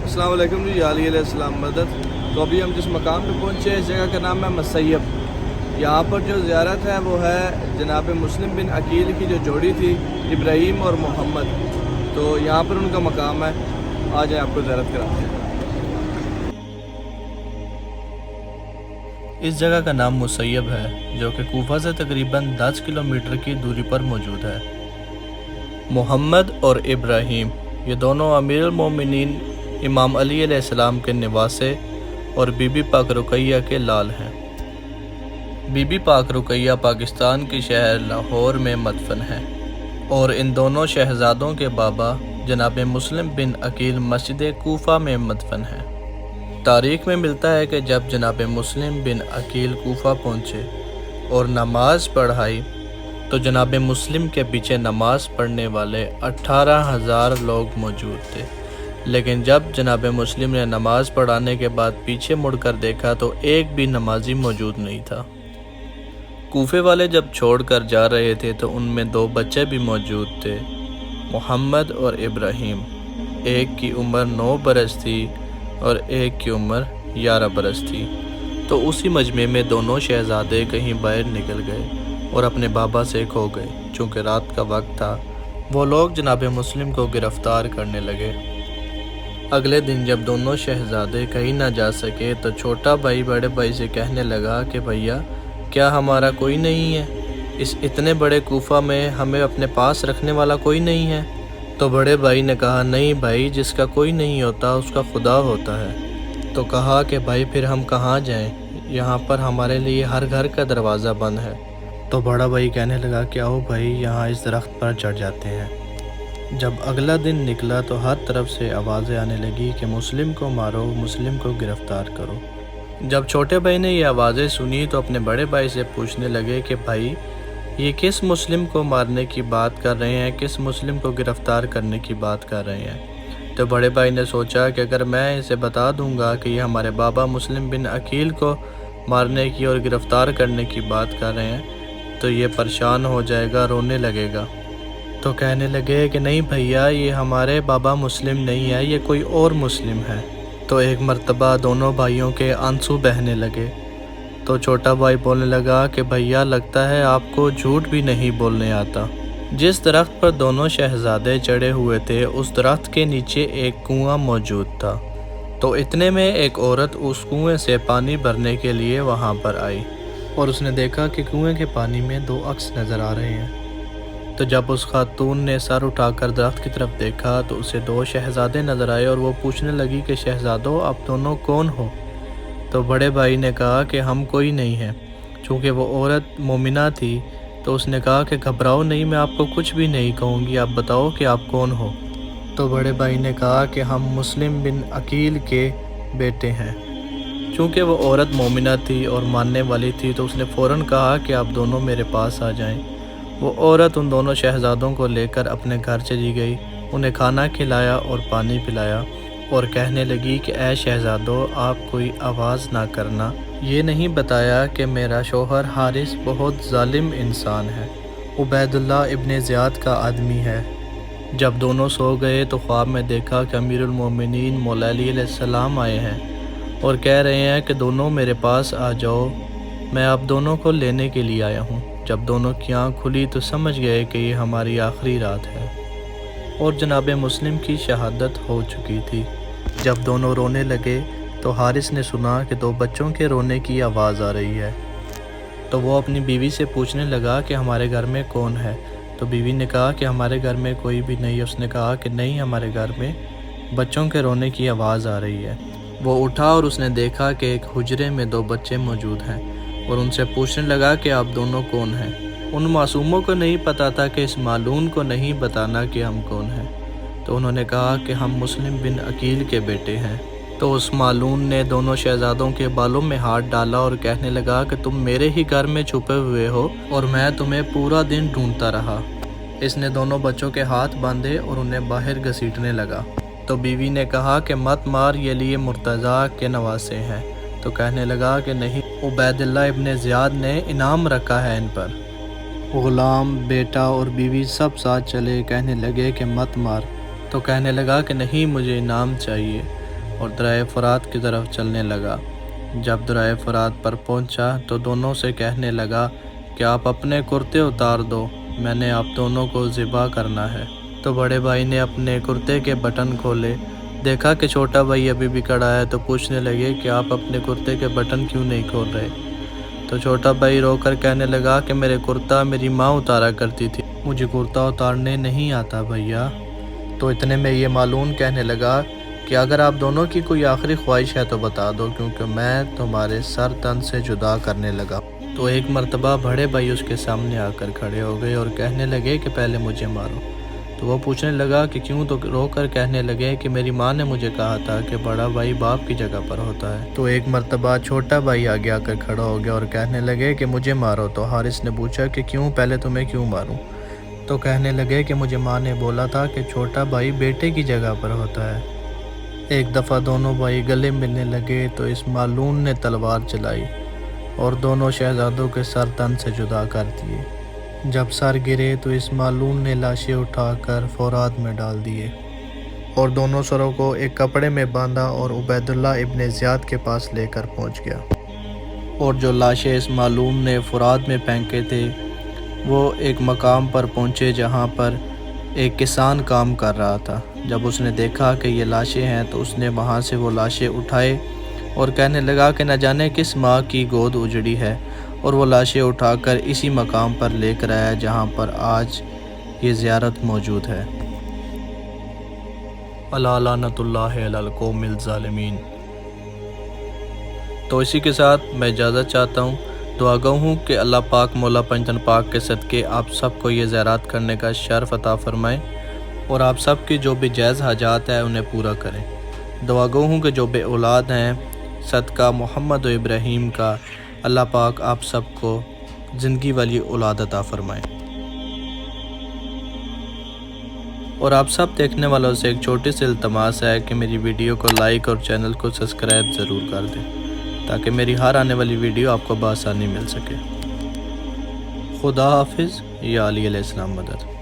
अस्सलाम वालेकुम जी, अली अलैहिस्सलाम मदद। तो अभी हम जिस मकाम पे पहुँचे इस जगह का नाम है मुसैयब। यहाँ पर जो ज़ियारत है वो है जनाब मुस्लिम बिन अकील की जो जोड़ी थी इब्राहीम और मोहम्मद, तो यहाँ पर उनका मकाम है। आ जाए आपको ज़ियारत कराते हैं। इस जगह का नाम मुसैयब है जो कि कूफा से तकरीबन 10 किलोमीटर की दूरी पर मौजूद है। मोहम्मद और इब्राहीम ये दोनों अमीरुल मोमिनीन इमाम अली अलैहिस्सलाम के निवासे और बीबी पाक रुकैया के लाल हैं। बीबी पाक रुकैया पाकिस्तान की शहर लाहौर में मदफन है और इन दोनों शहजादों के बाबा जनाब मुस्लिम बिन अकील मस्जिद कूफा में मदफन है। तारीख में मिलता है कि जब जनाब मुस्लिम बिन अकील कूफा पहुँचे और नमाज पढ़ाई तो जनाब मुस्लिम के पीछे नमाज पढ़ने वाले 18,000 लोग मौजूद थे, लेकिन जब जनाब मुस्लिम ने नमाज पढ़ाने के बाद पीछे मुड़कर देखा तो एक भी नमाजी मौजूद नहीं था। कूफे वाले जब छोड़कर जा रहे थे तो उनमें 2 बच्चे भी मौजूद थे, मोहम्मद और इब्राहीम। एक की उम्र 9 बरस थी और एक की उम्र 11 बरस थी। तो उसी मजमे में दोनों शहजादे कहीं बाहर निकल गए और अपने बाबा से खो गए। चूँकि रात का वक्त था, वो लोग जनाब मुस्लिम को गिरफ़्तार करने लगे। अगले दिन जब दोनों शहजादे कहीं ना जा सके तो छोटा भाई बड़े भाई से कहने लगा कि भैया, क्या हमारा कोई नहीं है? इस इतने बड़े कूफा में हमें अपने पास रखने वाला कोई नहीं है? तो बड़े भाई ने कहा, नहीं भाई, जिसका कोई नहीं होता उसका खुदा होता है। तो कहा कि भाई फिर हम कहाँ जाएं? यहाँ पर हमारे लिए हर घर का दरवाज़ा बंद है। तो बड़ा भाई कहने लगा कि आओ भाई, यहाँ इस दरख्त पर चढ़ जाते हैं। जब अगला दिन निकला तो हर तरफ से आवाज़ें आने लगी कि मुस्लिम को मारो, मुस्लिम को गिरफ़्तार करो। जब छोटे भाई ने ये आवाज़ें सुनी तो अपने बड़े भाई से पूछने लगे कि भाई, ये किस मुस्लिम को मारने की बात कर रहे हैं, किस मुस्लिम को गिरफ़्तार करने की बात कर रहे हैं? तो बड़े भाई ने सोचा कि अगर मैं इसे बता दूंगा कि ये हमारे बाबा मुस्लिम बिन अकील को मारने की और गिरफ़्तार करने की बात कर रहे हैं तो ये परेशान हो जाएगा, रोने लगेगा। तो कहने लगे कि नहीं भैया, ये हमारे बाबा मुस्लिम नहीं है, ये कोई और मुस्लिम है। तो एक मर्तबा दोनों भाइयों के आंसू बहने लगे। तो छोटा भाई बोलने लगा कि भैया, लगता है आपको झूठ भी नहीं बोलने आता। जिस दरख्त पर दोनों शहजादे चढ़े हुए थे उस दरख्त के नीचे एक कुआं मौजूद था। तो इतने में एक औरत उस कुएं से पानी भरने के लिए वहां पर आई और उसने देखा कि कुएं के पानी में 2 अक्स नज़र आ रहे हैं। तो जब उस खातून ने सर उठाकर दरख्त की तरफ देखा तो उसे 2 शहजादे नज़र आए और वो पूछने लगी कि शहजादों, आप दोनों कौन हो? तो बड़े भाई ने कहा कि हम कोई नहीं हैं। चूँकि वो औरत मोमिना थी तो उसने कहा कि घबराओ नहीं, मैं आपको कुछ भी नहीं कहूँगी, आप बताओ कि आप कौन हो। तो बड़े भाई ने कहा कि हम मुस्लिम बिन अकील के बेटे हैं। चूँकि वो औरत मोमिना थी और मानने वाली थी तो उसने फ़ौरन कहा कि आप दोनों मेरे पास आ जाएं। वो औरत उन दोनों शहजादों को लेकर अपने घर चली गई, उन्हें खाना खिलाया और पानी पिलाया और कहने लगी कि ऐ शहजादों, आप कोई आवाज़ ना करना। ये नहीं बताया कि मेरा शौहर हारिस बहुत ज़ालिम इंसान है, उबैदुल्लाह इब्ने ज़ियाद का आदमी है। जब दोनों सो गए तो ख्वाब में देखा कि अमीरुल मोमिनीन मौला अली अलैहिस्सलाम आए हैं और कह रहे हैं कि दोनों मेरे पास आ जाओ, मैं आप दोनों को लेने के लिए आया हूँ। जब दोनों की आँख खुली तो समझ गए कि ये हमारी आखिरी रात है और जनाब मुस्लिम की शहादत हो चुकी थी। जब दोनों रोने लगे तो हारिस ने सुना कि 2 बच्चों के रोने की आवाज़ आ रही है। तो वो अपनी बीवी से पूछने लगा कि हमारे घर में कौन है? तो बीवी ने कहा कि हमारे घर में कोई भी नहीं है। उसने कहा कि नहीं, हमारे घर में बच्चों के रोने की आवाज़ आ रही है। वो उठा और उसने देखा कि एक हुजरे में 2 बच्चे मौजूद हैं और उनसे पूछने लगा कि आप दोनों कौन हैं? उन मासूमों को नहीं पता था कि इस मालून को नहीं बताना कि हम कौन हैं। तो उन्होंने कहा कि हम मुस्लिम बिन अकील के बेटे हैं। तो उस मालून ने दोनों शहजादों के बालों में हाथ डाला और कहने लगा कि तुम मेरे ही घर में छुपे हुए हो और मैं तुम्हें पूरा दिन ढूंढता रहा। इसने दोनों बच्चों के हाथ बांधे और उन्हें बाहर घसीटने लगा। तो बीवी ने कहा कि मत मार, ये लिए मुर्तज़ा के नवासे हैं। तो कहने लगा कि नहीं, उबैदुल्लाह इब्ने ज़ियाद ने इनाम रखा है इन पर। ग़ुलाम, बेटा और बीवी सब साथ चले। कहने लगे कि मत मार। तो कहने लगा कि नहीं, मुझे इनाम चाहिए। اور دریا فرات کی طرف چلنے لگا۔ جب دریا فرات پر پہنچا تو دونوں سے کہنے لگا کہ آپ اپنے کرتے اتار دو، میں نے آپ دونوں کو ذبح کرنا ہے۔ تو بڑے بھائی نے اپنے کرتے کے بٹن کھولے، دیکھا کہ چھوٹا بھائی ابھی بھی کھڑا ہے، تو پوچھنے لگے کہ آپ اپنے کرتے کے بٹن کیوں نہیں کھول رہے؟ تو چھوٹا بھائی رو کر کہنے لگا کہ میرے کرتا میری ماں اتارا کرتی تھی، مجھے کرتا اتارنے نہیں آتا بھیا۔ تو اتنے میں یہ معلوم کہنے لگا کہ اگر آپ دونوں کی کوئی آخری خواہش ہے تو بتا دو، کیونکہ میں تمہارے سر تن سے جدا کرنے لگا۔ تو ایک مرتبہ بڑے بھائی اس کے سامنے آ کر کھڑے ہو گئے اور کہنے لگے کہ پہلے مجھے مارو۔ تو وہ پوچھنے لگا کہ کیوں؟ تو رو کر کہنے لگے کہ میری ماں نے مجھے کہا تھا کہ بڑا بھائی باپ کی جگہ پر ہوتا ہے۔ تو ایک مرتبہ چھوٹا بھائی آگے آ کر کھڑا ہو گیا اور کہنے لگے کہ مجھے مارو۔ تو حارث نے پوچھا کہ کیوں، پہلے تمہیں کیوں ماروں؟ تو کہنے لگے کہ مجھے ماں نے بولا تھا کہ چھوٹا بھائی بیٹے کی جگہ پر ہوتا ہے۔ ایک دفعہ دونوں بھائی گلے ملنے لگے تو اس معلوم نے تلوار چلائی اور دونوں شہزادوں کے سر تن سے جدا کر دیے۔ جب سر گرے تو اس معلوم نے لاشیں اٹھا کر فرات میں ڈال دیے اور دونوں سروں کو ایک کپڑے میں باندھا اور عبید اللہ ابن زیاد کے پاس لے کر پہنچ گیا۔ اور جو لاشیں اس معلوم نے فرات میں پھینکے تھے وہ ایک مقام پر پہنچے جہاں پر ایک کسان کام کر رہا تھا۔ جب اس نے دیکھا کہ یہ لاشیں ہیں تو اس نے وہاں سے وہ لاشیں اٹھائے اور کہنے لگا کہ نہ جانے کس ماں کی گود اجڑی ہے، اور وہ لاشیں اٹھا کر اسی مقام پر لے کر آیا جہاں پر آج یہ زیارت موجود ہے۔ الا لعنۃ اللہ علی القوم الظالمین۔ تو اسی کے ساتھ میں اجازت چاہتا ہوں، دعا گو ہوں کہ اللہ پاک مولا پنجتن پاک کے صدقے آپ سب کو یہ زیارات کرنے کا شرف عطا فرمائے اور آپ سب کی جو بھی جائز حاجات ہے انہیں پورا کریں۔ دعا گو ہوں کہ جو بے اولاد ہیں صدقہ محمد و ابراہیم کا اللہ پاک آپ سب کو زندگی والی اولاد عطا فرمائے۔ اور آپ سب دیکھنے والوں سے ایک چھوٹی سی التماس ہے کہ میری ویڈیو کو لائک اور چینل کو سبسکرائب ضرور کر دیں تاکہ میری ہر آنے والی ویڈیو آپ کو بآسانی مل سکے۔ خدا حافظ۔ یا علی علیہ السلام مدد۔